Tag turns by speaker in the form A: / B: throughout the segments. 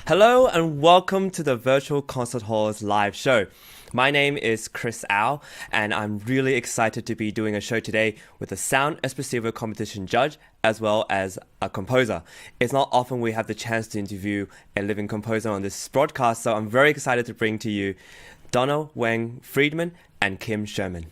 A: Hello and welcome to the Virtual Concert Hall's live show. My name is Chris Au, and I'm really excited to be doing a show today with a Sound Espressivo competition judge as well as a composer. It's not often we have the chance to interview a living composer on this broadcast, so I'm very excited to bring to you Donna Weng Friedman and Kim Sherman.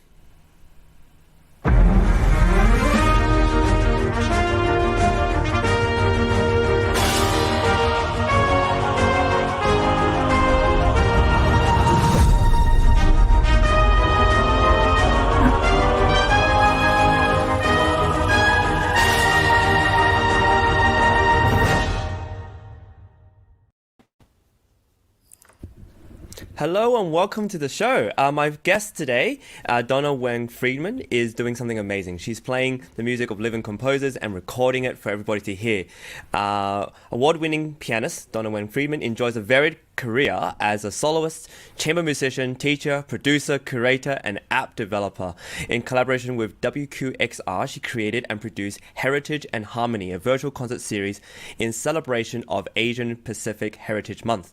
A: Hello and welcome to the show. My guest today, Donna Weng Friedman, is doing something amazing. She's playing the music of living composers and recording it for everybody to hear. Award-winning pianist Donna Weng Friedman enjoys a varied career as a soloist, chamber musician, teacher, producer, curator, and app developer. In collaboration with Wqxr, she created and produced Heritage and Harmony, a virtual concert series in celebration of Asian Pacific Heritage Month.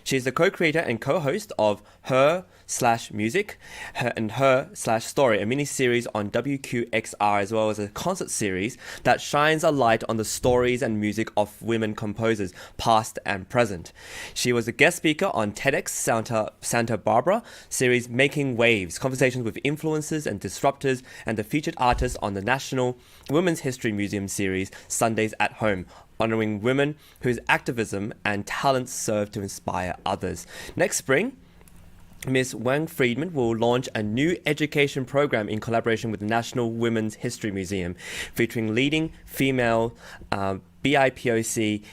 A: She's the co-creator and co-host of Her/Music and Her/Story, a mini-series on Wqxr, as well as a concert series that shines a light on the stories and music of women composers, past and present. She was a guest speaker on TEDx Santa Barbara series Making Waves, conversations with influencers and disruptors, and the featured artist on the National Women's History Museum series Sundays at Home, honoring women whose activism and talents serve to inspire others. Next spring, Ms. Weng Friedman will launch a new education program in collaboration with the National Women's History Museum, featuring leading female BIPOC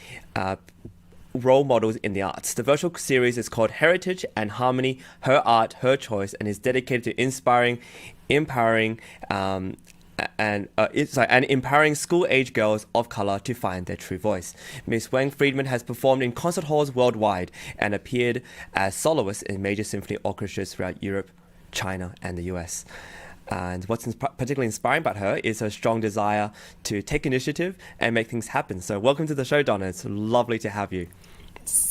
A: role models in the arts. The virtual series is called Heritage and Harmony, Her Art, Her Choice, and is dedicated to inspiring, empowering, and empowering school-age girls of color to find their true voice. Ms. Weng Friedman has performed in concert halls worldwide and appeared as soloist in major symphony orchestras throughout Europe, China, and the US. And what's particularly inspiring about her is her strong desire to take initiative and make things happen. So welcome to the show, Donna. It's lovely to have you.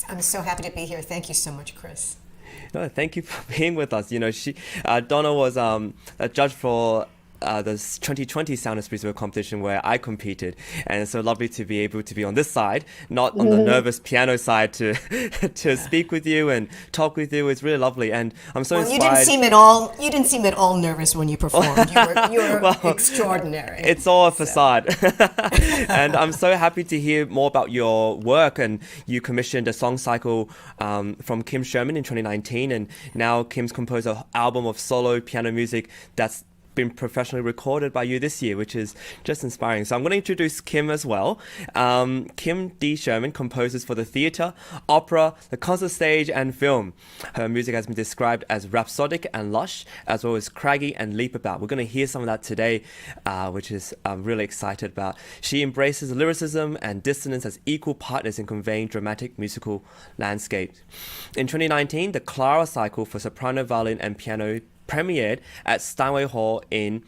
B: I'm so happy to be here. Thank you so much, Chris.
A: No, thank you for being with us. You know, Donna was a judge for the 2020 Sound Espressivo competition where I competed, and it's so lovely to be able to be on this side, not on the nervous piano side, to speak with you and talk with you. It's really lovely, and I'm so inspired.
B: You didn't seem at all nervous when you performed. You were well, extraordinary.
A: It's all a facade. And I'm so happy to hear more about your work. And you commissioned a song cycle from Kim Sherman in 2019, and now Kim's composed an album of solo piano music that's been professionally recorded by you this year, which is just inspiring. So I'm going to introduce Kim as well. Kim D. Sherman composes for the theatre, opera, the concert stage, and film. Her music has been described as rhapsodic and lush, as well as craggy and leap about. We're going to hear some of that today, which is I'm really excited about. She embraces lyricism and dissonance as equal partners in conveying dramatic musical landscapes. In 2019, the Clara cycle for soprano, violin, and piano premiered at Steinway Hall in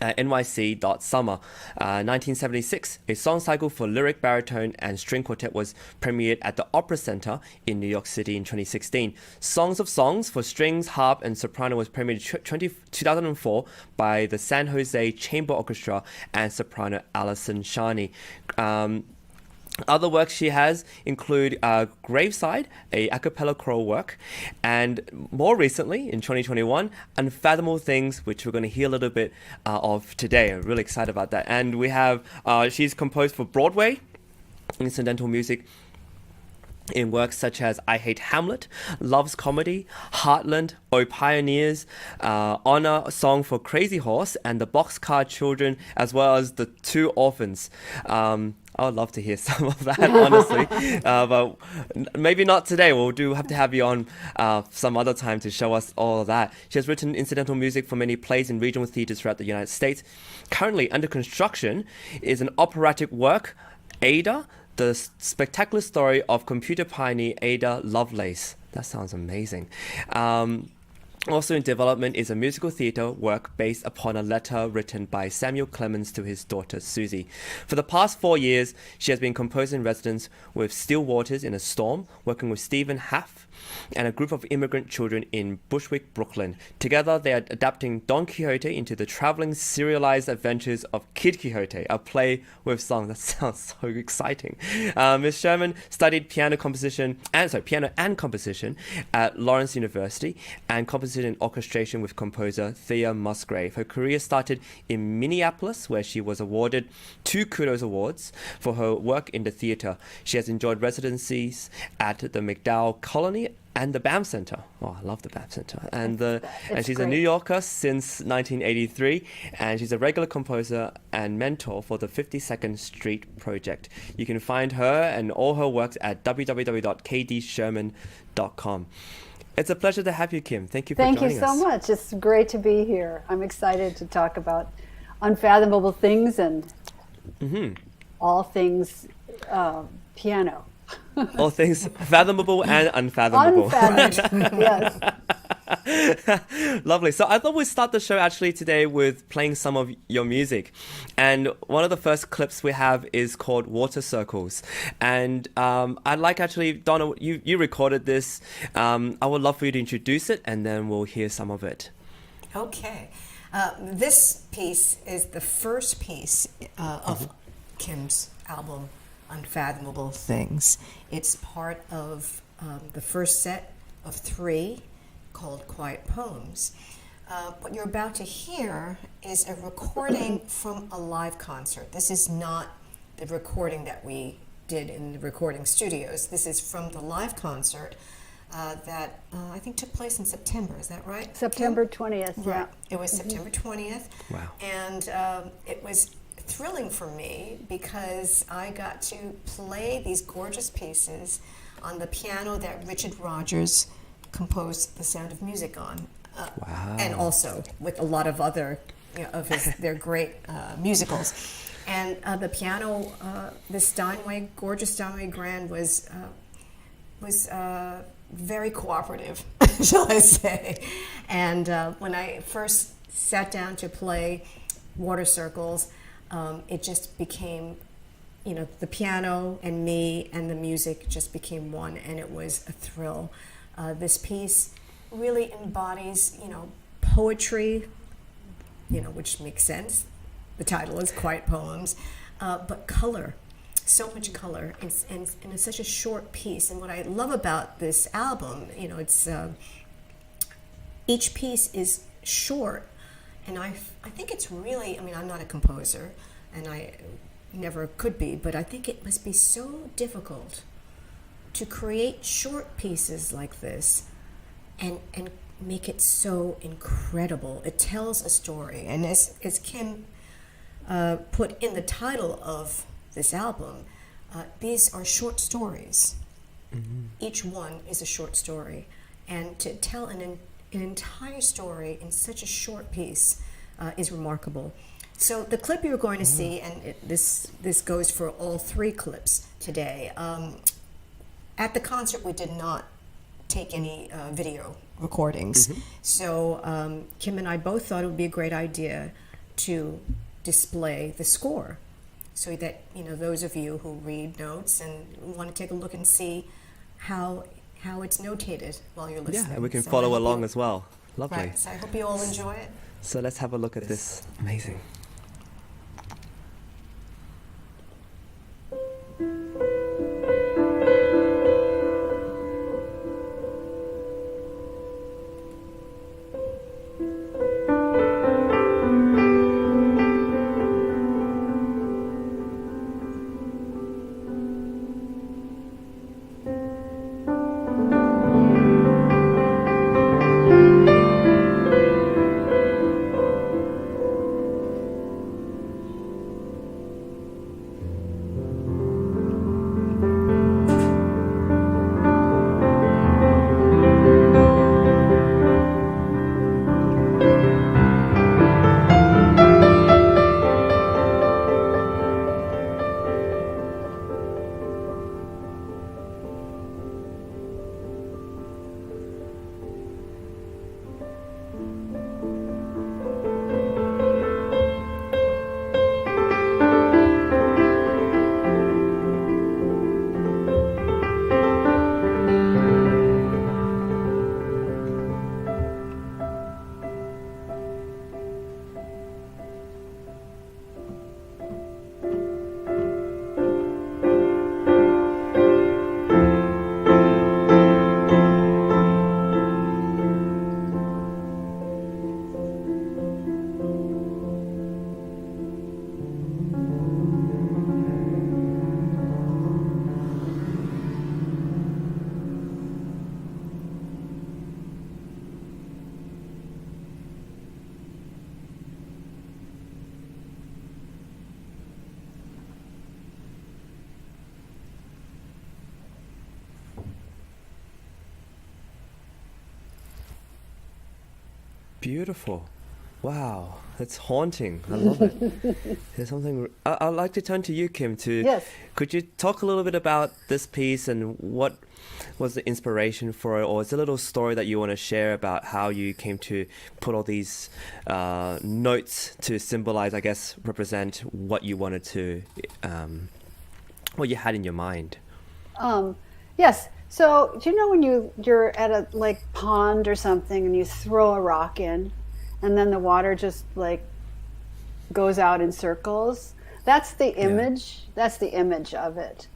A: NYC.Summer. 1976, a song cycle for lyric, baritone, and string quartet was premiered at the Opera Center in New York City in 2016. Songs of Songs for strings, harp, and soprano was premiered in 2004 by the San Jose Chamber Orchestra and soprano Alison Shani. Other works she has include Graveside, a a cappella choral work, and more recently, in 2021, Unfathomable Things, which we're going to hear a little bit of today. I'm really excited about that. And we have, she's composed for Broadway, incidental music in works such as I Hate Hamlet, Love's Comedy, Heartland, O Pioneers, Honor Song for Crazy Horse, and the Boxcar Children, as well as the Two Orphans. I would love to hear some of that, honestly, but maybe not today. We'll have to have you on some other time to show us all of that. She has written incidental music for many plays in regional theatres throughout the United States. Currently under construction is an operatic work, Ada, the spectacular story of computer pioneer Ada Lovelace. That sounds amazing. Also in development is a musical theatre work based upon a letter written by Samuel Clemens to his daughter Susie. For the past 4 years, she has been composing in residence with Still Waters in a Storm, working with Stephen Haff and a group of immigrant children in Bushwick, Brooklyn. Together, they are adapting Don Quixote into the traveling serialized adventures of Kid Quixote, a play with songs. That sounds so exciting. Ms. Sherman studied piano and composition at Lawrence University and composition and orchestration with composer Thea Musgrave. Her career started in Minneapolis, where she was awarded 2 Kudos Awards for her work in the theater. She has enjoyed residencies at the MacDowell Colony and the BAM Center. Oh, I love the BAM Center. And she's
C: great.
A: a New Yorker since 1983, and she's a regular composer and mentor for the 52nd Street Project. You can find her and all her works at www.kdsherman.com. It's a pleasure to have you, Kim. Thank you for joining us.
C: Thank you so much. It's great to be here. I'm excited to talk about unfathomable things and all things piano.
A: All things fathomable and unfathomable.
C: Unfathomed, yes.
A: Lovely. So I thought we'd start the show actually today with playing some of your music. And one of the first clips we have is called Water Circles. And I'd like actually, Donna, you recorded this. I would love for you to introduce it and then we'll hear some of it.
B: Okay. This piece is the first piece of Kim's album, Unfathomable Things. It's part of the first set of 3 called Quiet Poems. What you're about to hear is a recording from a live concert. This is not the recording that we did in the recording studios. This is from the live concert that I think took place in September. Is that right?
C: September 20th, yeah.
B: Right. It was September 20th.
A: Wow.
B: And it was thrilling for me because I got to play these gorgeous pieces on the piano that Richard Rodgers composed The Sound of Music on.
A: Wow.
B: And also with a lot of other of their great musicals. And the piano, this gorgeous Steinway Grand was very cooperative, shall I say. And when I first sat down to play Water Circles, it just became, the piano and me and the music just became one, and it was a thrill. This piece really embodies, poetry, which makes sense. The title is Quiet Poems, but color, so much color, and it's such a short piece. And what I love about this album, it's each piece is short, and I think it's really, I'm not a composer, and I never could be, but I think it must be so difficult to create short pieces like this and make it so incredible. It tells a story. And as Kim put in the title of this album, these are short stories. Mm-hmm. Each one is a short story. And to tell an entire story in such a short piece is remarkable. So the clip you're going to see, and this goes for all 3 clips today. At the concert, we did not take any video recordings. Mm-hmm. So Kim and I both thought it would be a great idea to display the score so that, those of you who read notes and want to take a look and see how it's notated while you're listening.
A: Yeah, and we can follow along as well. Lovely.
B: Right, so I hope you all enjoy it.
A: So let's have a look at this. Amazing. Beautiful. Wow, that's haunting. I love it. There's something. I'd like to turn to you, Kim.
C: Yes.
A: Could you talk a little bit about this piece and what was the inspiration for it, or is there a little story that you want to share about how you came to put all these notes to symbolize, I guess, represent what you wanted to, what you had in your mind?
C: Yes. So, do you know when you're at a like pond or something and you throw a rock in, and then the water just like goes out in circles? That's the image. Yeah. That's the image of it.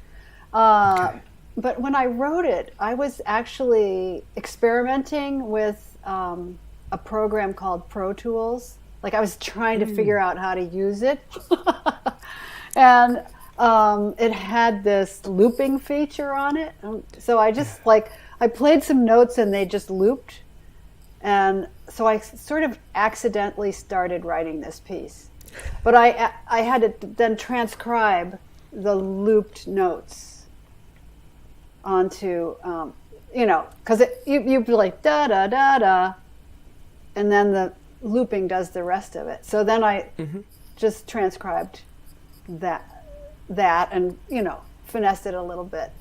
C: Okay. But when I wrote it, I was actually experimenting with a program called Pro Tools. Like I was trying to figure out how to use it, and it had this looping feature on it. So I just I played some notes and they just looped. And so I sort of accidentally started writing this piece. But I had to then transcribe the looped notes onto, because you'd be like da da da da, and then the looping does the rest of it. So then I just transcribed that and finessed it a little bit.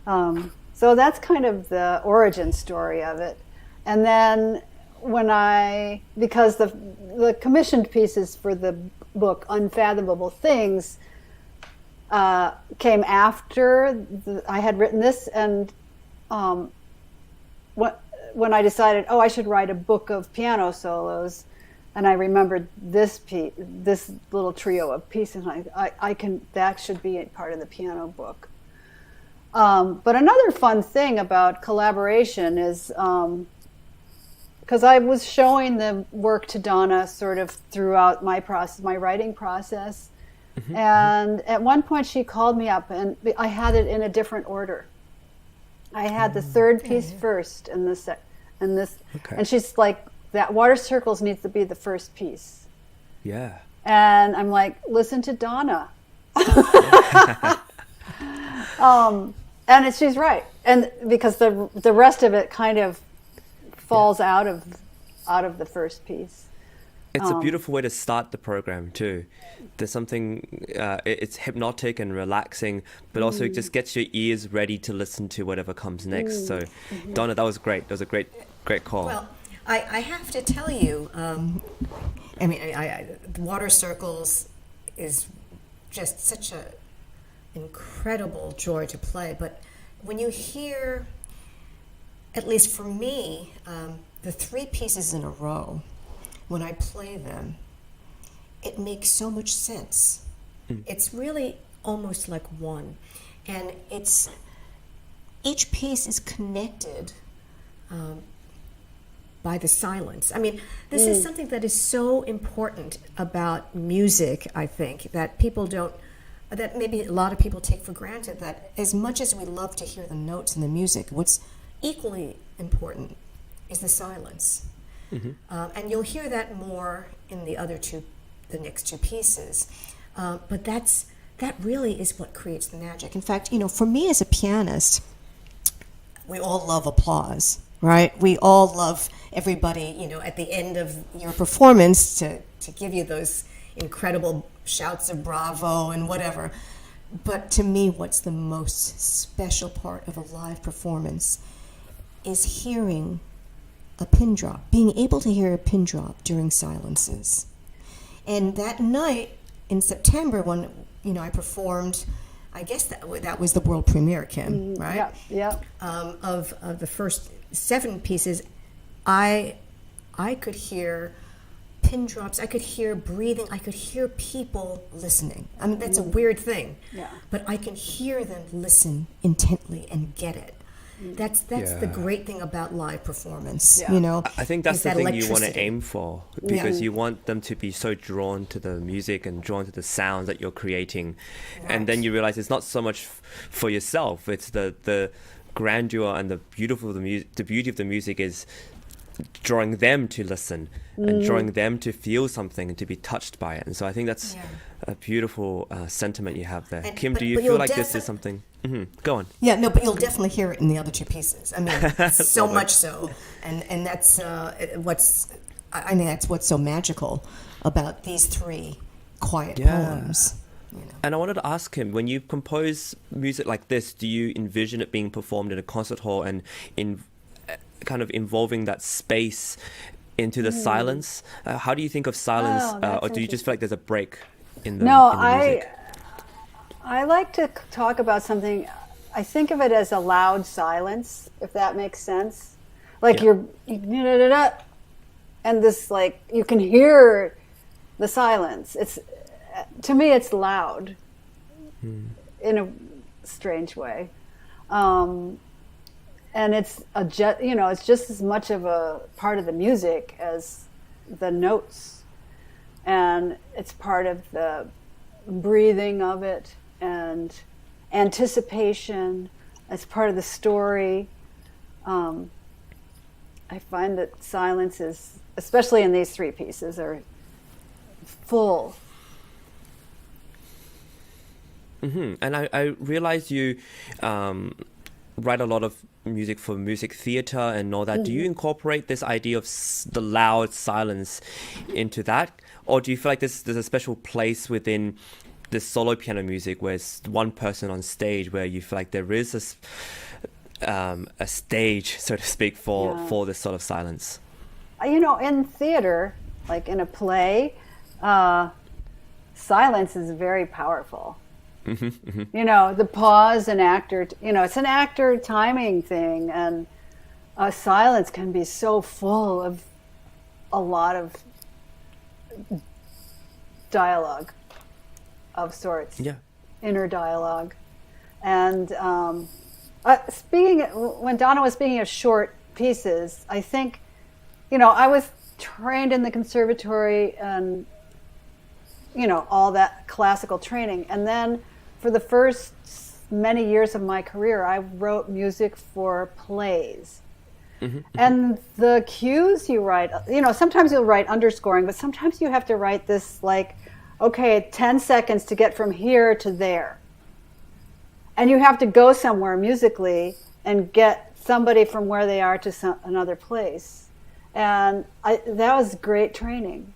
C: So that's kind of the origin story of it. And then because the commissioned pieces for the book Unfathomable Things came after I had written this, and when I decided, I should write a book of piano solos, and I remembered this little trio of pieces, and that should be a part of the piano book. But another fun thing about collaboration is, because I was showing the work to Donna sort of throughout my writing process, and at one point she called me up, and I had it in a different order. I had the third piece first, and this, and she's like, that water circles needs to be the first piece.
A: Yeah.
C: And I'm like, listen to Donna. And she's right, and because the rest of it kind of falls out of the first piece.
A: It's a beautiful way to start the program too. There's something, it's hypnotic and relaxing, but also it just gets your ears ready to listen to whatever comes next. So, Donna, that was great. That was a great call.
B: Well, I have to tell you, Water Circles is just such a incredible joy to play. But when you hear, at least for me, the three pieces in a row, when I play them, it makes so much sense. It's really almost like one. And each piece is connected by the silence. I mean, this is something that is so important about music, I think, that that maybe a lot of people take for granted, that as much as we love to hear the notes and the music, what's equally important is the silence. And you'll hear that more in the next two pieces. But that really is what creates the magic. In fact, for me as a pianist, we all love applause, right? We all love everybody, at the end of your performance to give you those incredible shouts of bravo and whatever. But to me, what's the most special part of a live performance is hearing a pin drop, being able to hear a pin drop during silences. And that night in September, when I performed, I guess that was the world premiere, Kim, right?
C: Yeah.
B: Of the first 7 pieces, I could hear pin drops, I could hear breathing, I could hear people listening. I mean, that's a weird thing, but I can hear them listen intently and get it. That's the great thing about live performance,
A: I think that's the thing you want to
B: electricity.
A: aim for, because you want them to be so drawn to the music and drawn to the sounds that you're creating. Right. And then you realize it's not so much for yourself, it's the grandeur and the beauty of the music is drawing them to listen and drawing them to feel something and to be touched by it. And so I think that's a beautiful sentiment you have there. Kim, do you feel like this is something? Go on.
B: Yeah, no, but you'll definitely hear it in the other 2 pieces. I mean, so much so. And that's what's I mean, that's what's so magical about these three quiet poems. You know.
A: And I wanted to ask him, when you compose music like this, do you envision it being performed in a concert hall and in kind of involving that space into the silence? How do you think of silence, or do you just feel like there's a break in the,
C: No,
A: in the music?
C: I like to talk about something. I think of it as a loud silence, if that makes sense. Like you're, and this, like, you can hear the silence. It's, to me, it's loud in a strange way. And it's it's just as much of a part of the music as the notes. And it's part of the breathing of it and anticipation. It's part of the story. I find that silence is, especially in these three pieces, are full.
A: Mm-hmm. And I realize you write a lot of music for music theater and all that. Do you incorporate this idea of the loud silence into that? Or do you feel like there's a special place within this solo piano music where it's one person on stage, where you feel like there is a stage, so to speak, for this sort of silence?
C: In theater, like in a play, silence is very powerful. The pause, an actor, it's an actor timing thing, and silence can be so full of a lot of dialogue of sorts, inner dialogue. And when Donna was speaking of short pieces, I think, I was trained in the conservatory and, all that classical training. And then for the first many years of my career, I wrote music for plays. And the cues you write, sometimes you'll write underscoring, but sometimes you have to write this, like, okay, 10 seconds to get from here to there. And you have to go somewhere musically and get somebody from where they are to another place. And that was great training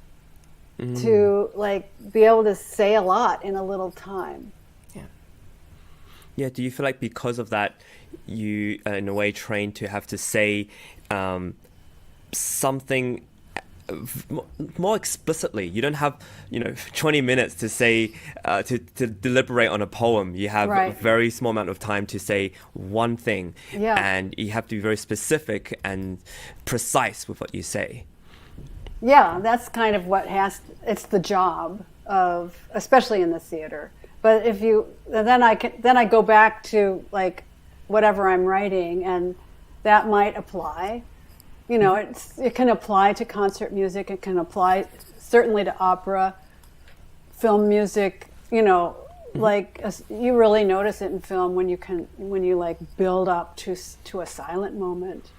C: to, like, be able to say a lot in a little time.
A: Yeah, do you feel like because of that, you are in a way trained to have to say something more explicitly? You don't have 20 minutes to say to deliberate on a poem. You have a very small amount of time to say one thing, and you have to be very specific and precise with what you say.
C: Yeah, that's kind of it's the job of, especially in the theater. But then I go back to, like, whatever I'm writing, and that might apply. It can apply to concert music. It can apply certainly to opera, film music. Like you really notice it in film when you like build up to a silent moment,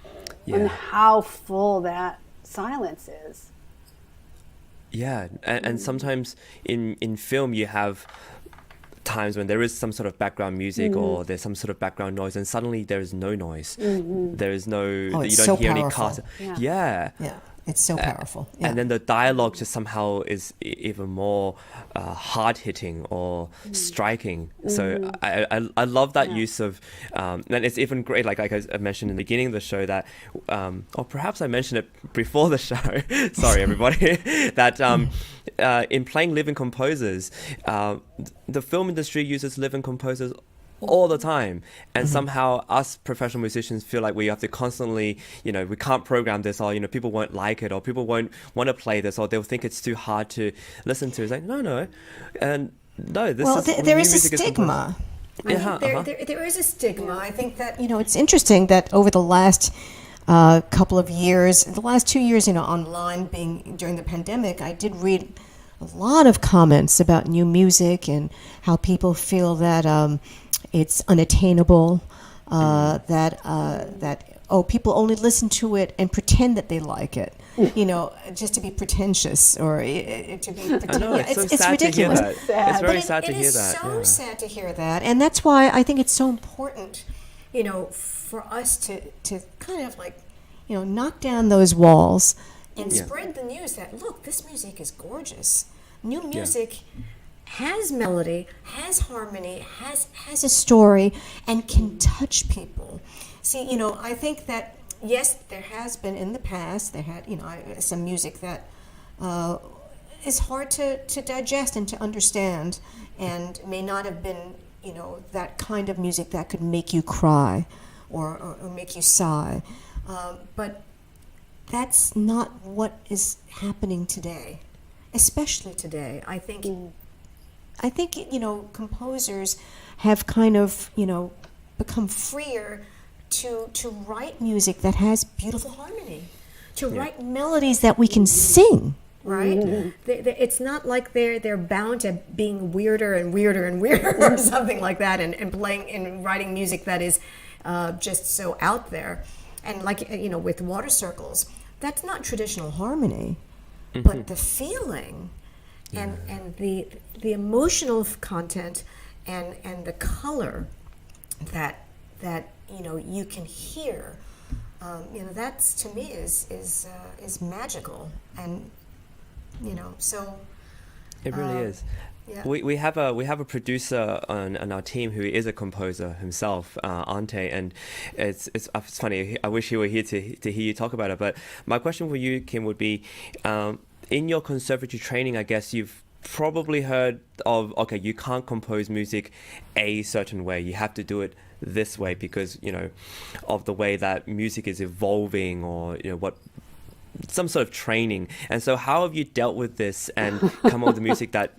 C: and how full that silence is.
A: Yeah, and sometimes in film you have times when there is some sort of background music or there's some sort of background noise, and suddenly there is no noise. There is no, you don't
B: so
A: hear
B: powerful.
A: any cast. Yeah,
B: it's so powerful.
A: And then the dialogue just somehow is even more hard hitting or striking. So I love that use of, and it's even great, like I mentioned in the beginning of the show, that, or perhaps I mentioned it before the show, sorry everybody, that in playing living composers, the film industry uses living composers all the time, and somehow us professional musicians feel like we have to constantly, we can't program this, or people won't like it, or people won't want to play this, or they'll think it's too hard to listen to. It's like no, and no, this is
B: there is a stigma. There is a stigma. I think that it's interesting that over the last couple of years, the last 2 years, online, being during the pandemic, I did read a lot of comments about new music and how people feel that it's unattainable, that people only listen to it and pretend that they like it, just to be pretentious or to be.
A: I know, it's
B: ridiculous.
A: To hear that. It's very sad to hear
B: It
A: that.
B: is so sad to hear that, and that's why I think it's so important, for us to kind of, like, knock down those walls and spread the news that, look, this music is gorgeous. New music has melody, has harmony, has a story, and can touch people. See, I think that, yes, there has been in the past, there had, some music that is hard to digest and to understand, and may not have been, that kind of music that could make you cry or make you sigh. But that's not what is happening today, especially today. I think, composers have kind of, become freer to write music that has beautiful harmony, to write melodies that we can sing. Right? It's not like they're bound to being weirder and weirder and weirder or something like that, and playing and writing music that is just so out there. And like, with water circles, that's not traditional harmony, but the feeling and the emotional content and the color that you can hear, that's, to me, is magical. And so
A: it really is.
B: Yeah.
A: We have a producer on our team who is a composer himself, Ante, and it's funny. I wish he were here to hear you talk about it. But my question for you, Kim, would be, in your conservatory training, I guess you've probably heard of, okay, you can't compose music a certain way. You have to do it this way because of the way that music is evolving, or what. Some sort of training. And so how have you dealt with this and come up with music that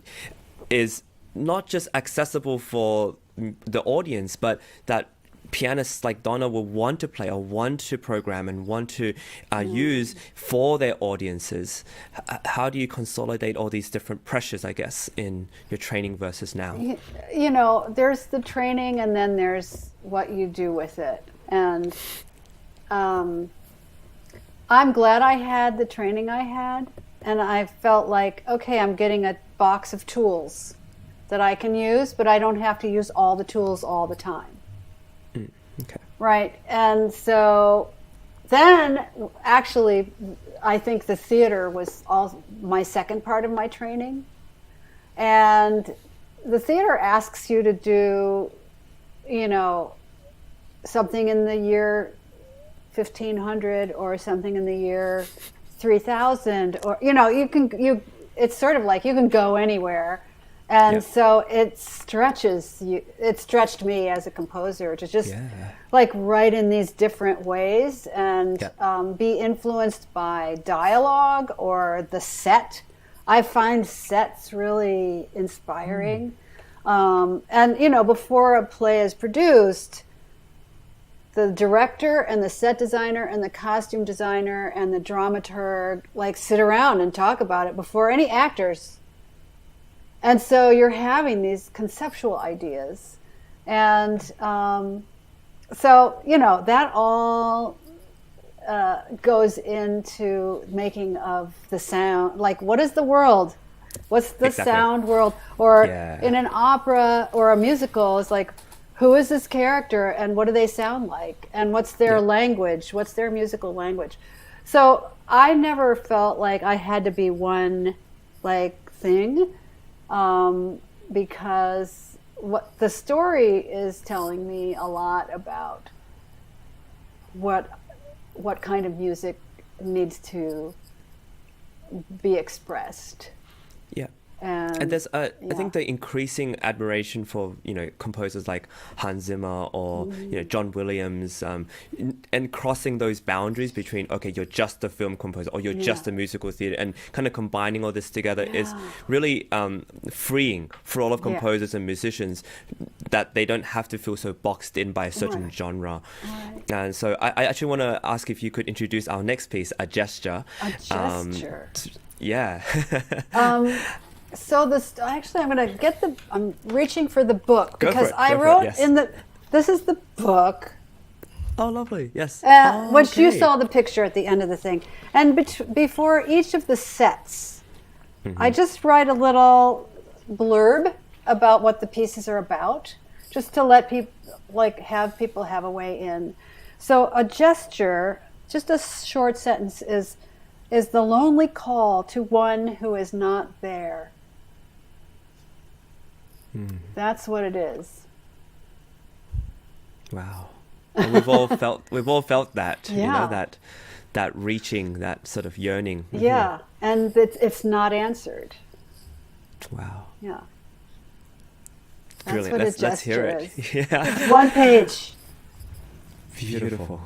A: is not just accessible for the audience, but that pianists like Donna will want to play or want to program and want to use for their audiences? How do you consolidate all these different pressures, I guess, in your training versus now?
C: There's the training, and then there's what you do with it. And I'm glad I had the training I had, and I felt like, okay, I'm getting a box of tools that I can use, but I don't have to use all the tools all the time.
A: Okay.
C: Right. And so then, actually, I think the theater was all my second part of my training. And the theater asks you to do, something in the year 1500 or something in the year 3000, or it's sort of like you can go anywhere. And so it stretches you. It stretched me as a composer to just like write in these different ways and be influenced by dialogue or the set. I find sets really inspiring. And before a play is produced, the director and the set designer and the costume designer and the dramaturg sit around and talk about it before any actors. And so you're having these conceptual ideas. And so, that all goes into making of the sound. Like, what is the world? What's the sound world? Or in an opera or a musical, it's like, who is this character and what do they sound like? And what's their language? What's their musical language? So I never felt like I had to be one thing, because what the story is telling me a lot about what kind of music needs to be expressed.
A: Yeah. And there's, I think, the increasing admiration for, composers like Hans Zimmer or, John Williams, and crossing those boundaries between, okay, you're just a film composer or you're just a musical theater, and kind of combining all this together is really freeing for all of composers and musicians, that they don't have to feel so boxed in by a certain genre. And so I actually want to ask if you could introduce our next piece, A Gesture.
C: A Gesture. So actually, I'm reaching for the book because I wrote this is the book.
A: Oh, lovely. Yes.
C: Which you saw the picture at the end of the thing. And before each of the sets, I just write a little blurb about what the pieces are about, just to let people, have people have a way in. So a gesture, just a short sentence, is is the lonely call to one who is not there. That's what it is.
A: Wow. And we've all felt that, you
C: Yeah.
A: know, that reaching, that sort of yearning.
C: Yeah, and it's not answered.
A: Wow.
C: Yeah. That's
A: Brilliant.
C: what a
A: Let's hear
C: gesture
A: it.
C: is.
A: Yeah.
C: One page.
A: Beautiful.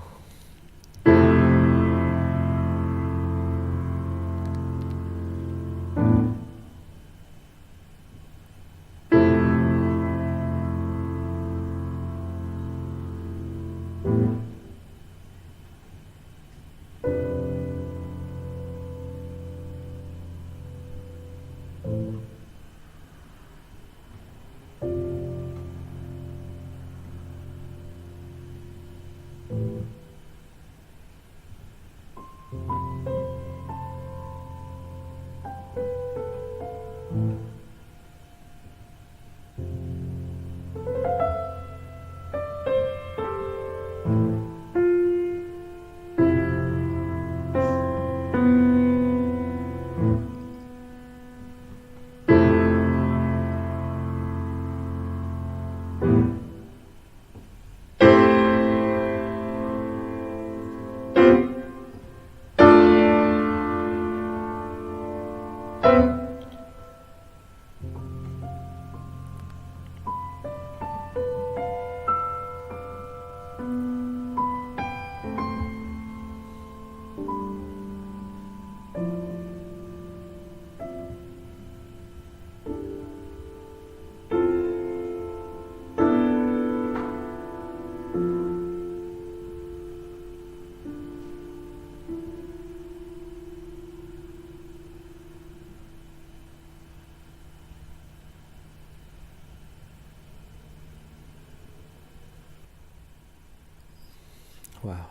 A: Wow.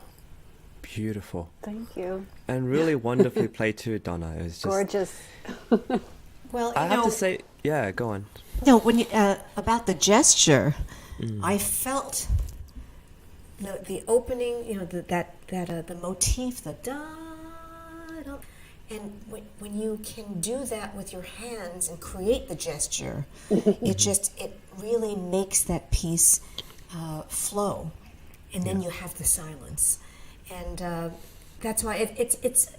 A: Beautiful.
C: Thank you.
A: And really wonderfully played too, Donna. It was just
C: Gorgeous.
B: Well,
A: I have to say, yeah, go on.
B: No, when you about the gesture, I felt the opening. You know, the motif, the da, da, and when you can do that with your hands and create the gesture, it really makes that piece flow, and then you have the silence, and that's why it's.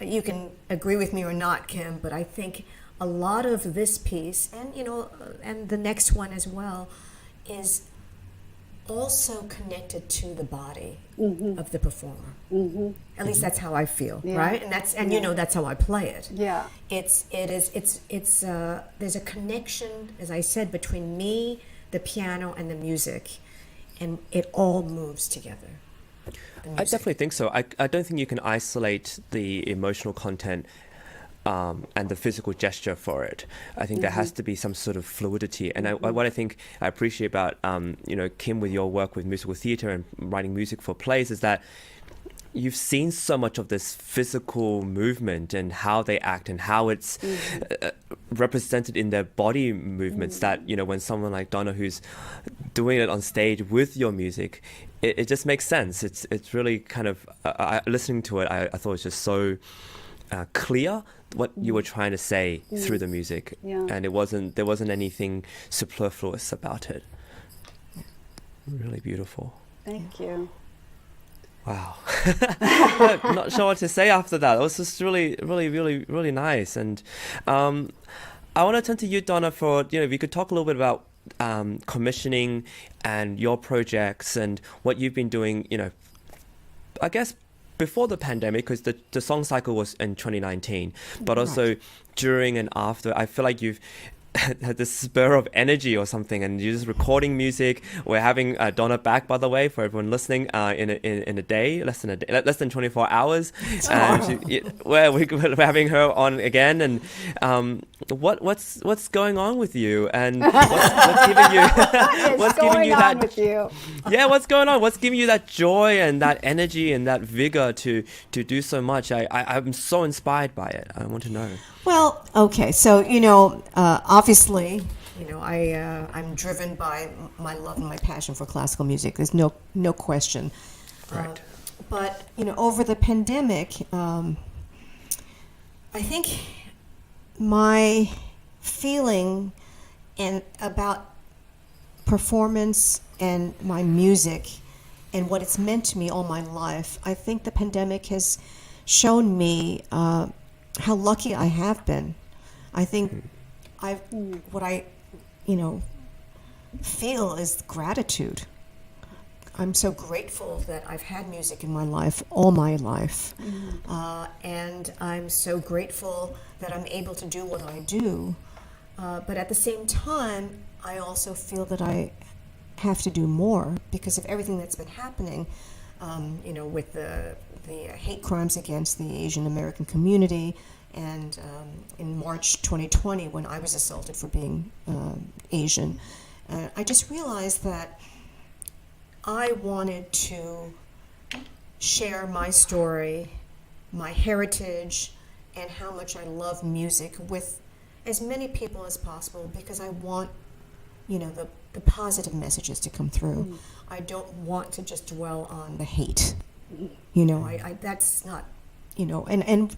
B: You can agree with me or not, Kim, but I think a lot of this piece, and and the next one as well, is also connected to the body of the performer. At least that's how I feel, right? And that's that's how I play it.
C: Yeah.
B: It's there's a connection, as I said, between me, the piano, and the music, and it all moves together.
A: I definitely think so. I don't think you can isolate the emotional content and the physical gesture for it. I think there has to be some sort of fluidity. And what I think I appreciate about Kim, with your work with musical theatre and writing music for plays, is that you've seen so much of this physical movement and how they act and how it's represented in their body movements, that when someone like Donna, who's doing it on stage with your music, it just makes sense. It's really kind of listening to it, I thought it was just so clear what you were trying to say through the music, and there wasn't anything superfluous about it. Really beautiful.
C: Thank you.
A: Wow. I'm not sure what to say after that. It was just really, really, really, really nice. And I want to turn to you, Donna, for, if you could talk a little bit about commissioning and your projects and what you've been doing, I guess before the pandemic, because the song cycle was in 2019, but also during and after. I feel like you've had this spur of energy or something, and you're just recording music. We're having Donna back, by the way, for everyone listening, in a day, less than 24 hours. We're having her on again, and what's going on with you, and what's giving you what's giving you that
C: with you?
A: Yeah, what's going on? What's giving you that joy and that energy and that vigor to do so much? I'm so inspired by it. I want to know.
B: Well, okay, so obviously, I'm driven by my love and my passion for classical music. There's no question.
A: Right.
B: But over the pandemic, I think my feeling and about performance and my music and what it's meant to me all my life, I think the pandemic has shown me how lucky I have been. I think what I feel is gratitude. I'm so grateful that I've had music in my life all my life. And I'm so grateful that I'm able to do what I do. But at the same time, I also feel that I have to do more because of everything that's been happening, with the hate crimes against the Asian American community. And in March 2020, when I was assaulted for being Asian, I just realized that I wanted to share my story, my heritage, and how much I love music with as many people as possible because I want, the positive messages to come through. I don't want to just dwell on the hate. I that's not, and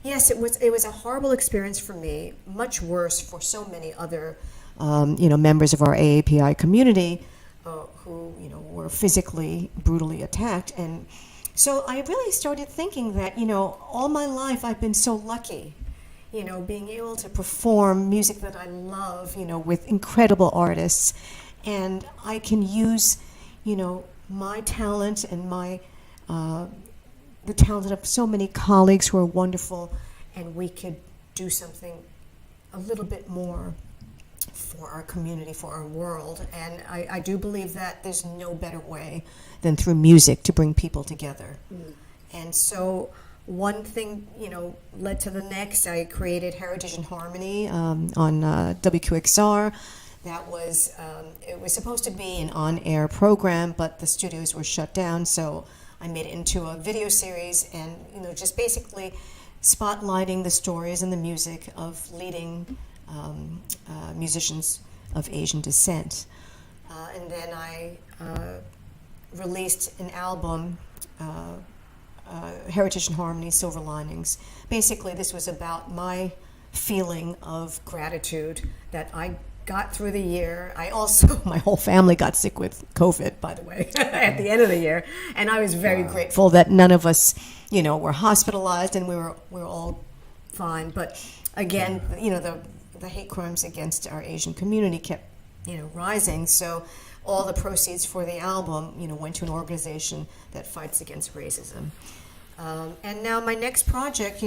B: yes, it was a horrible experience for me, much worse for so many other, members of our AAPI community who, were physically, brutally attacked. And so I really started thinking that, all my life I've been so lucky, being able to perform music that I love, with incredible artists. And I can use, my talent and my the talent of so many colleagues who are wonderful, and we could do something a little bit more for our community, for our world. And I do believe that there's no better way than through music to bring people together. And so one thing, led to the next. I created Heritage and Harmony on Wqxr. That was, it was supposed to be an on-air program, but the studios were shut down, so I made it into a video series and, just basically spotlighting the stories and the music of leading musicians of Asian descent. And then I released an album, Heritage and Harmony, Silver Linings. Basically, this was about my feeling of gratitude that I got through the year. I also, my whole family got sick with COVID, by the way, at the end of the year. And I was very grateful that none of us, were hospitalized and we were all fine. But again, the hate crimes against our Asian community kept, rising. So all the proceeds for the album, went to an organization that fights against racism. And now my next project,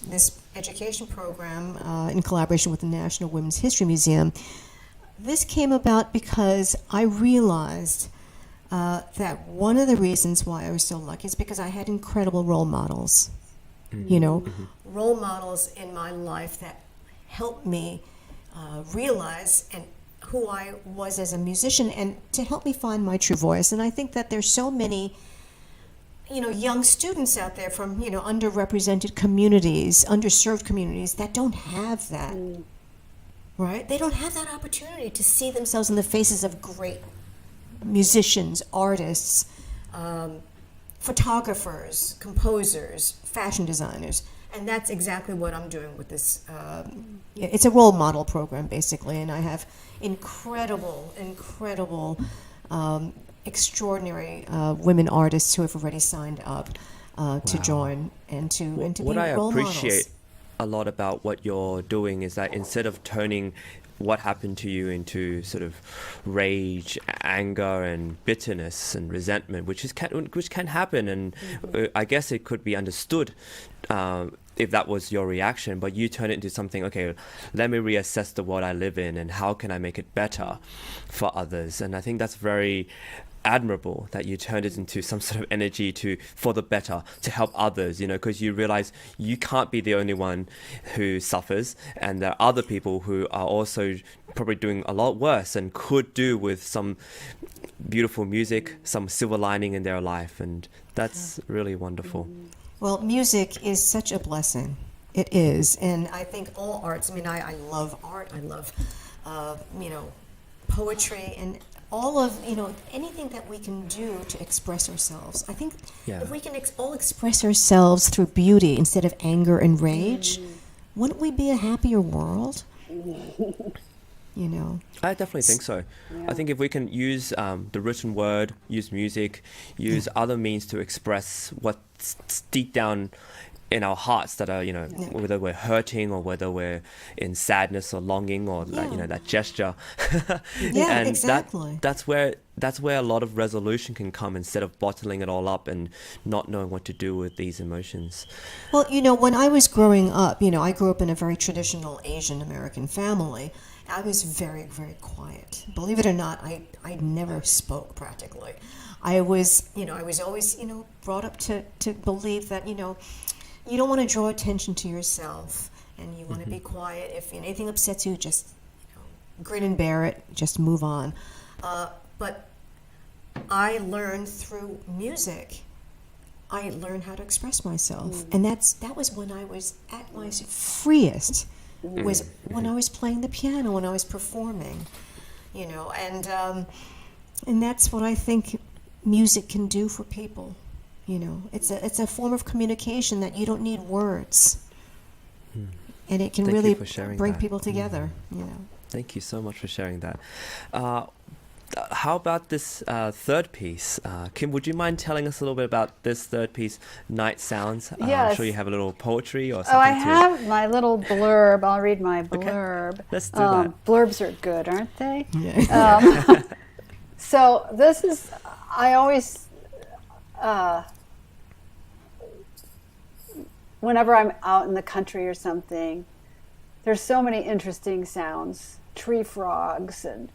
B: this education program in collaboration with the National Women's History Museum, this came about because I realized that one of the reasons why I was so lucky is because I had incredible role models, role models in my life that helped me realize and who I was as a musician and to help me find my true voice. And I think that there's so many young students out there from, underrepresented communities, underserved communities that don't have that, right? They don't have that opportunity to see themselves in the faces of great musicians, artists, photographers, composers, fashion designers. And that's exactly what I'm doing with this. It's a role model program, basically, and I have incredible, extraordinary women artists who have already signed up to join and to
A: what
B: be
A: I
B: role
A: appreciate
B: models.
A: a lot about what you're doing is that instead of turning what happened to you into sort of rage, anger, and bitterness and resentment, which can happen, and I guess it could be understood if that was your reaction, but you turn it into something, okay, let me reassess the world I live in and how can I make it better for others. And I think that's very admirable that you turned it into some sort of energy for the better, to help others, because you realize you can't be the only one who suffers, and there are other people who are also probably doing a lot worse and could do with some beautiful music, some silver lining in their life, and that's really wonderful.
B: Well, music is such a blessing. It is. And I think all arts, I love art. I love, poetry. And all of, anything that we can do to express ourselves. I think if we can all express ourselves through beauty instead of anger and rage, wouldn't we be a happier world?
A: I definitely think so.
C: Yeah.
A: I think if we can use the written word, use music, use other means to express what's deep down in our hearts that are, whether we're hurting or whether we're in sadness or longing or that gesture.
B: Yeah,
A: and
B: exactly.
A: That's where a lot of resolution can come instead of bottling it all up and not knowing what to do with these emotions.
B: Well, when I was growing up, I grew up in a very traditional Asian American family. I was very, very quiet. Believe it or not, I never spoke practically. I was always, brought up to believe that, you don't want to draw attention to yourself and you want to be quiet. If anything upsets you, just grin and bear it, just move on. But I learned through music, I learned how to express myself. And that was when I was at my freest, was when I was playing the piano, when I was performing, and that's what I think music can do for people. It's a form of communication that you don't need words, and it can
A: Thank
B: really
A: you for sharing
B: bring
A: that.
B: people together.
A: Thank you so much for sharing that. How about this third piece? Kim, would you mind telling us a little bit about this third piece, Night Sounds? I'm
C: Yes.
A: sure you have a little poetry or something.
C: Oh, I have my little blurb. I'll read my blurb.
A: Okay. Let's do that.
C: Blurbs are good, aren't they?
B: Yeah.
C: So this is, I always, whenever I'm out in the country or something, there's so many interesting sounds, tree frogs and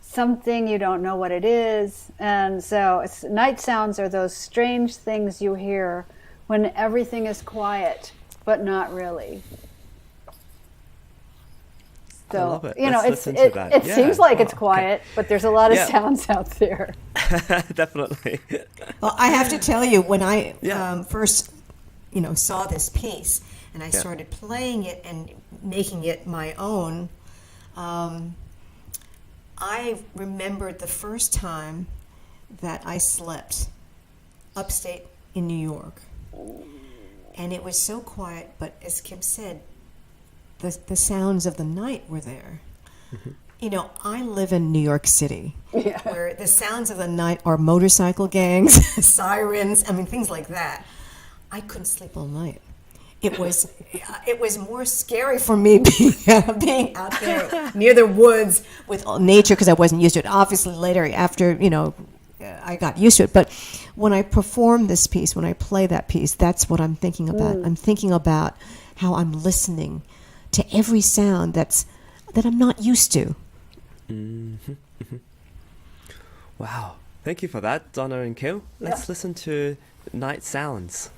C: something you don't know what it is. And so night sounds are those strange things you hear when everything is quiet, but not really. So,
A: I love it.
C: you know,
A: Let's listen to that.
C: it
A: Yeah.
C: seems like it's
A: Oh,
C: quiet, but there's a lot of
A: Yeah.
C: sounds out there.
A: Definitely.
B: Well, I have to tell you, when I
A: Yeah.
B: first, saw this piece and I started playing it and making it my own, I remembered the first time that I slept upstate in New York. And it was so quiet, but as Kim said, the sounds of the night were there. I live in New York City, where the sounds of the night are motorcycle gangs, sirens, things like that. I couldn't sleep all night. It was more scary for me being out there near the woods with nature, because I wasn't used to it. Obviously, later, after, I got used to it. But when I perform this piece, when I play that piece, that's what I'm thinking about. I'm thinking about how I'm listening to every sound that I'm not used to.
A: Wow. Thank you for that, Donna and Kim. Let's listen to Night Sounds.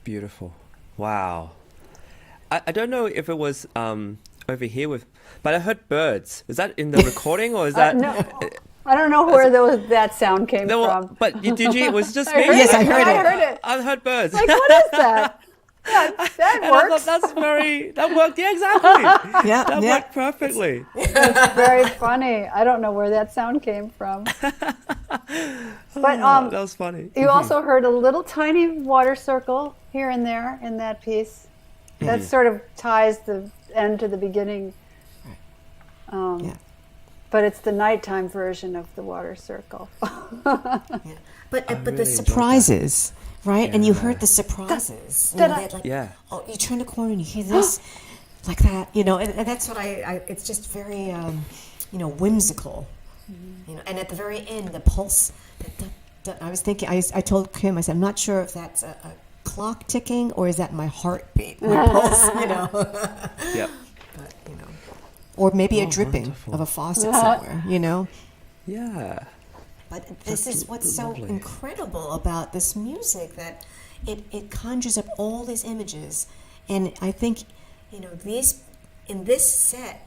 A: Beautiful. Wow. I don't know if it was over here but I heard birds. Is that in the recording or is that?
C: No. I don't know where that sound came
A: No,
C: from.
A: but did you? It was just
C: I
A: me.
C: heard
B: Yes,
C: it.
B: I heard it.
C: I heard it.
A: I heard birds.
C: Like, what is that? Yeah, that
A: And
C: works.
A: I thought that worked. Yeah, exactly.
B: Yeah,
A: That
B: yeah.
A: worked perfectly.
C: It's very funny. I don't know where that sound came from. But
A: That was funny.
C: you also heard a little tiny water circle here and there in that piece. That sort of ties the end to the beginning.
B: Yeah.
C: But it's the nighttime version of the water circle.
B: Yeah. But
A: really
B: the
A: enjoyed
B: surprises, right? And you
A: Yeah.
B: heard the surprises.
C: Da-
B: You know,
C: da-
B: they had like,
A: Yeah.
B: oh, you turn the corner and you hear this, like that, you know, and that's what it's just very, whimsical, you know, and at the very end, the pulse, I was thinking, I told Kim, I said, I'm not sure if that's a clock ticking or is that my heartbeat, my pulse, you know.
A: Yep.
B: But, you know, or maybe a dripping
A: wonderful.
B: of a faucet somewhere, you know.
A: Yeah.
B: But this is what's so
A: lovely.
B: incredible about this music, that it conjures up all these images. And I think, you know, in this set,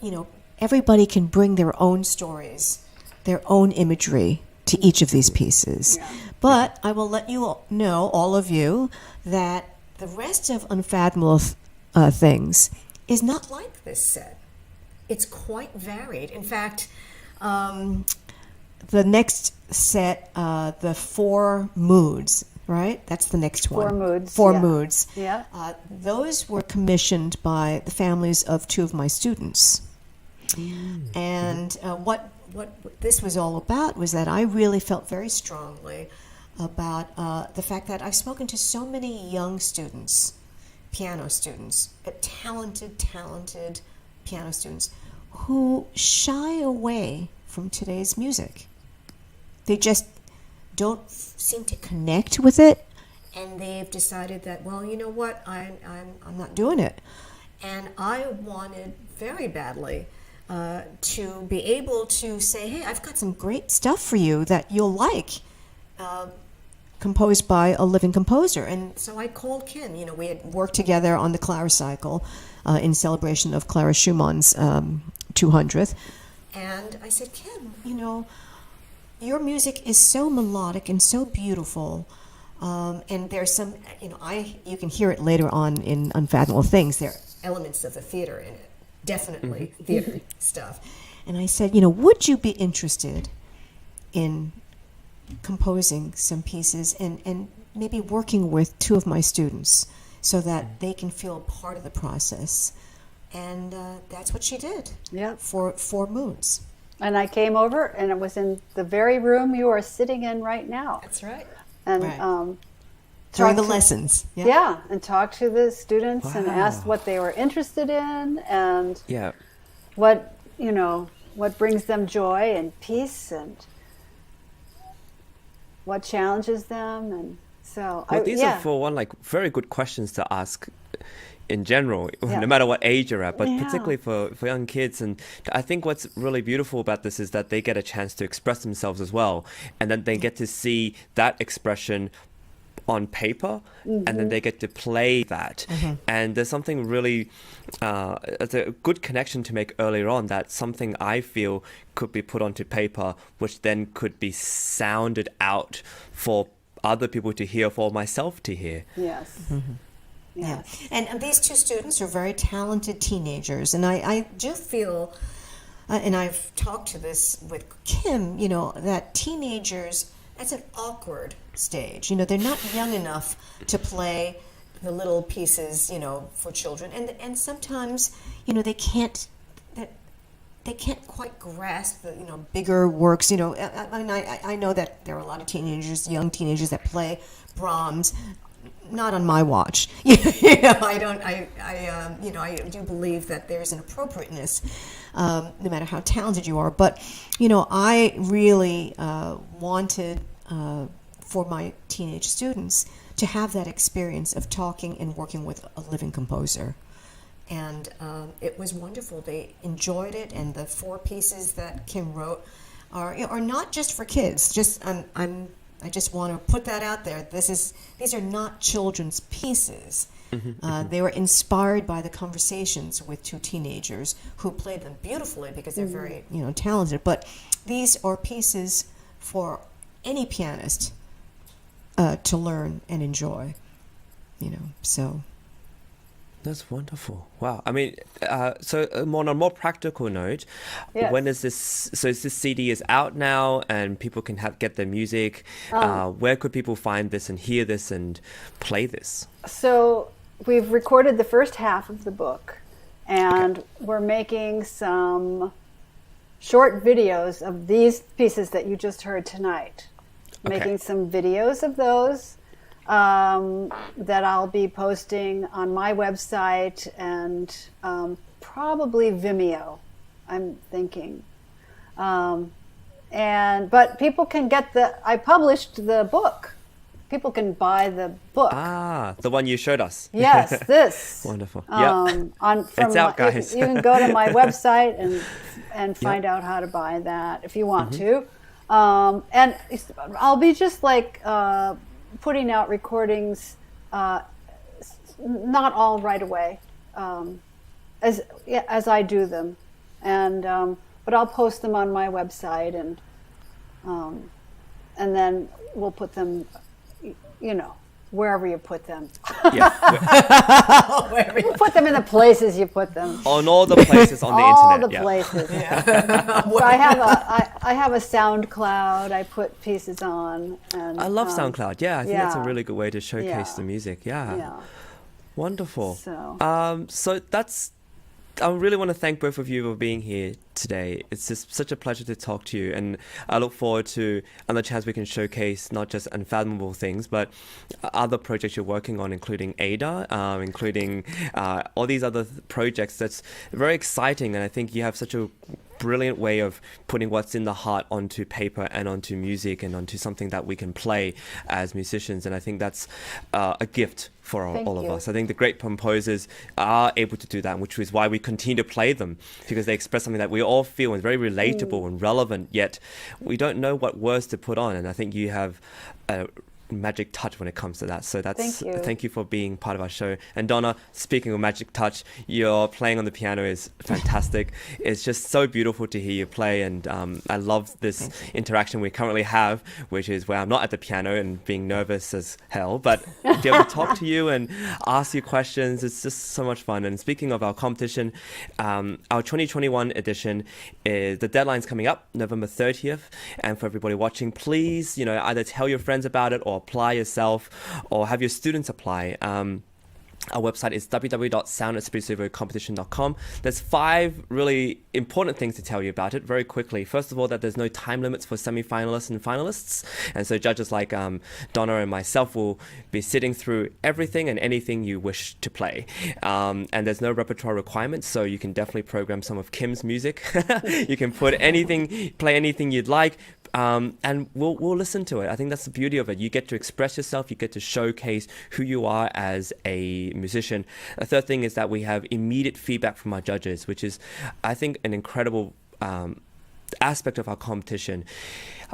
B: you know, everybody can bring their own stories, their own imagery to each of these pieces.
C: Yeah.
B: But I will let you all know, all of you, that the rest of Unfathomable Things is not like this set. It's quite varied. In fact, the next set, the 4 moods, right? That's the next one.
C: 4 moods,
B: 4
C: yeah.
B: moods.
C: Yeah.
B: Those were commissioned by the families of 2 of my students. And what this was all about was that I really felt very strongly about the fact that I've spoken to so many young students, piano students, talented piano students, who shy away from today's music. They just don't seem to connect with it, and they've decided that, well, you know what, I'm not doing it. And I wanted very badly to be able to say, hey, I've got some great stuff for you that you'll like, composed by a living composer. And so I called Kim. You know, we had worked together on the Clara cycle in celebration of Clara Schumann's 200th. And I said, Kim, you know, your music is so melodic and so beautiful. And there's some, you know, you can hear it later on in Unfathomable Things. There are elements of the theater in it, definitely theater stuff. And I said, you know, would you be interested in composing some pieces and maybe working with 2 of my students so that they can feel part of the process? And that's what she did.
C: Yeah.
B: For 4 moods.
C: And I came over, and it was in the very room you are sitting in right now.
B: That's right.
C: And
B: Right. During the
C: talked to-
B: lessons.
C: Yeah, and talked to the students and
A: Wow.
C: asked what they were interested in and
A: Yeah.
C: what, you know, what brings them joy and peace and what challenges them. And so,
A: Well, these are, for one, like very good questions to ask in general, no matter what age you're at, but
C: Yeah.
A: particularly for young kids. And I think what's really beautiful about this is that they get a chance to express themselves as well. And then they get to see that expression on paper, and then they get to play that. And there's something really, it's a good connection to make earlier on, that something I feel could be put onto paper, which then could be sounded out for other people to hear, for myself to hear.
C: yes.
B: Yeah. And these 2 students are very talented teenagers. And I do feel, and I've talked to this with Kim, you know, that teenagers, that's an awkward stage. You know, they're not young enough to play the little pieces, you know, for children. And sometimes, you know, they can't quite grasp the, you know, bigger works. You know, I know that there are a lot of teenagers, young teenagers, that play Brahms. Not on my watch. You know, I do believe that there's an appropriateness, no matter how talented you are. But, you know, I really wanted for my teenage students to have that experience of talking and working with a living composer. And it was wonderful. They enjoyed it, and the 4 pieces that Kim wrote are not just for kids. I just want to put that out there. These are not children's pieces. They were inspired by the conversations with 2 teenagers who played them beautifully because they're very, you know, talented. But these are pieces for any pianist to learn and enjoy, so.
A: That's wonderful. Wow. I mean, so on a more practical note,
C: Yes.
A: when is this? So is this CD is out now, and people can get their music. Where could people find this and hear this and play this?
C: So we've recorded the first half of the book, and we're making some short videos of these pieces that you just heard tonight.
A: Okay.
C: Making some videos of those that I'll be posting on my website and probably Vimeo, I'm thinking. But people can get I published the book. People can buy the book.
A: Ah, the one you showed us.
C: Yes, this.
A: Wonderful. Yeah.
C: It's
A: out, guys.
C: You can go to my website and find out how to buy that if you want to. And I'll be just like putting out recordings, not all right away, as I do them, but I'll post them on my website, and then we'll put them, wherever you put them. You put them in the places you put them.
A: On all the places on the
C: all
A: internet.
C: the places. So I have a SoundCloud. I put pieces on. And
A: I love SoundCloud. Yeah, I think that's a
C: yeah.
A: really good way to showcase
C: Yeah.
A: the music. Yeah.
C: Yeah.
A: Wonderful.
C: So.
A: So I really want to thank both of you for being here today. It's just such a pleasure to talk to you, and I look forward to another chance we can showcase not just unfathomable things, but other projects you're working on, including Ada, including all these other projects. That's very exciting, and I think you have such a brilliant way of putting what's in the heart onto paper and onto music and onto something that we can play as musicians, and I think that's a gift for all of us. I think the great composers are able to do that, which is why we continue to play them, because they express something that we all feel and very relatable and relevant, yet we don't know what words to put on, and I think you have a magic touch when it comes to that. So thank you for being part of our show. And Donna, speaking of magic touch, your playing on the piano is fantastic. It's just so beautiful to hear you play, and I love this interaction we currently have, which is where I'm not at the piano and being nervous as hell, but to be able to talk to you and ask you questions, it's just so much fun. And speaking of our competition, our 2021 edition, the deadline's coming up November 30th, and for everybody watching, please either tell your friends about it or apply yourself, or have your students apply. Our website is www.soundexpressivocompetition.com. There's 5 really important things to tell you about it very quickly. First of all, that there's no time limits for semi-finalists and finalists. And so judges like Donna and myself will be sitting through everything and anything you wish to play. And there's no repertoire requirements, so you can definitely program some of Kim's music. You can play anything you'd like. And we'll listen to it. I think that's the beauty of it. You get to express yourself. You get to showcase who you are as a musician. The third thing is that we have immediate feedback from our judges, which is, I think, an incredible aspect of our competition.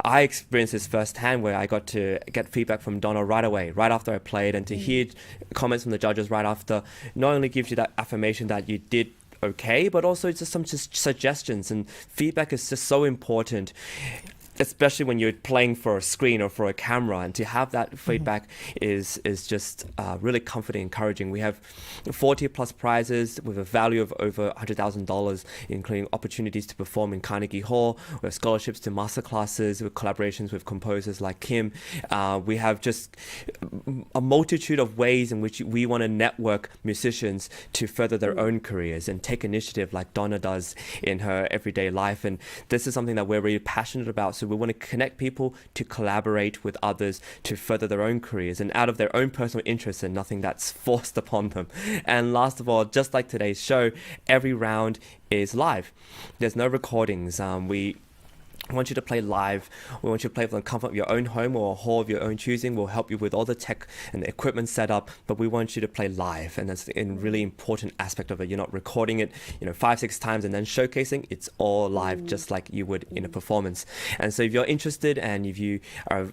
A: I experienced this firsthand, where I got to get feedback from Donna right away, right after I played, and to hear comments from the judges right after not only gives you that affirmation that you did okay, but also just some suggestions, and feedback is just so important, especially when you're playing for a screen or for a camera, and to have that feedback is just really comforting, encouraging. We have 40 plus prizes with a value of over $100,000, including opportunities to perform in Carnegie Hall. We have scholarships to masterclasses with collaborations with composers like Kim. We have just a multitude of ways in which we want to network musicians to further their own careers and take initiative like Donna does in her everyday life. And this is something that we're really passionate about. So we want to connect people to collaborate with others to further their own careers and out of their own personal interests, and nothing that's forced upon them. And last of all, just like today's show, every round is live. There's no recordings. We want you to play live. We want you to play from the comfort of your own home or a hall of your own choosing. We'll help you with all the tech and the equipment set up, but we want you to play live, and that's a really important aspect of it. You're not recording it 5-6 times and then showcasing. It's all live, just like you would in a performance. And so if you're interested, and if you are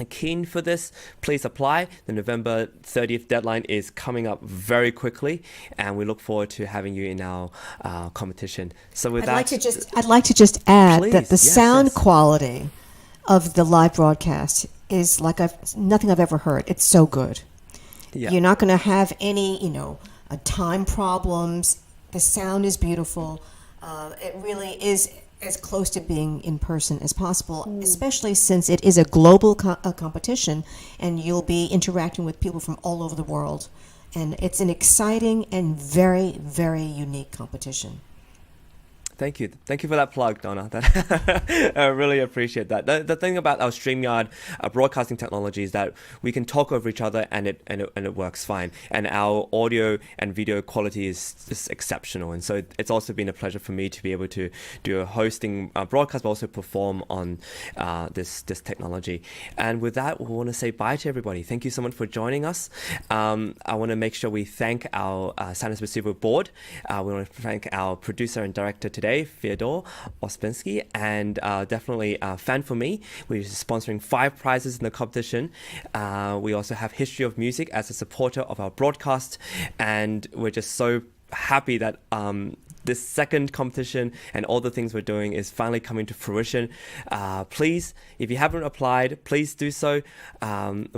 A: keen for this, please apply. The November 30th deadline is coming up very quickly, and we look forward to having you in our competition. So with
B: I'd like to just add
A: Please,
B: that the
A: yes,
B: sound
A: yes.
B: quality of the live broadcast is like nothing I've ever heard. It's so good.
A: Yeah.
B: You're not going to have any, time problems. The sound is beautiful. It really is as close to being in person as possible, especially since it is a global competition, and you'll be interacting with people from all over the world. And it's an exciting and very, very unique competition.
A: Thank you. Thank you for that plug, Donna. I really appreciate that. The thing about our StreamYard broadcasting technology is that we can talk over each other and it works fine. And our audio and video quality is exceptional. And so it's also been a pleasure for me to be able to do a hosting broadcast, but also perform on this technology. And with that, we want to say bye to everybody. Thank you so much for joining us. I want to make sure we thank our Santa Barbara board. We want to thank our producer and director today, Fyodor Ospensky, and definitely Fan for Me. We're sponsoring 5 prizes in the competition. We also have History of Music as a supporter of our broadcast, and we're just so happy that this second competition and all the things we're doing is finally coming to fruition. Please, if you haven't applied, please do so. We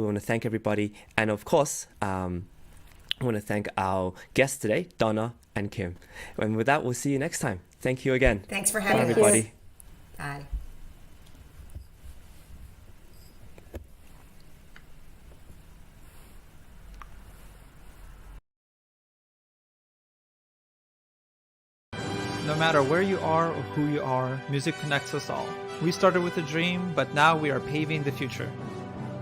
A: want to thank everybody, and of course, I want to thank our guests today, Donna and Kim. And with that, we'll see you next time. Thank you again.
B: Thanks for having us.
A: Bye, everybody.
B: Bye.
D: No matter where you are or who you are, music connects us all. We started with a dream, but now we are paving the future.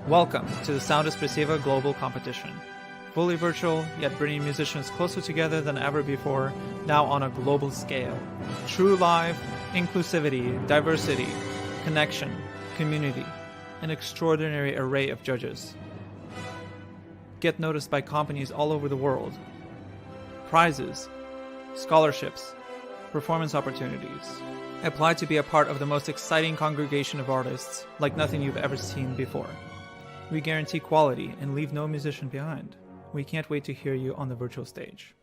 D: Welcome to the Sound Expressiva Global Competition. Fully virtual, yet bringing musicians closer together than ever before, now on a global scale. True live, inclusivity, diversity, connection, community, an extraordinary array of judges. Get noticed by companies all over the world. Prizes, scholarships, performance opportunities. Apply to be a part of the most exciting congregation of artists, like nothing you've ever seen before. We guarantee quality and leave no musician behind. We can't wait to hear you on the virtual stage.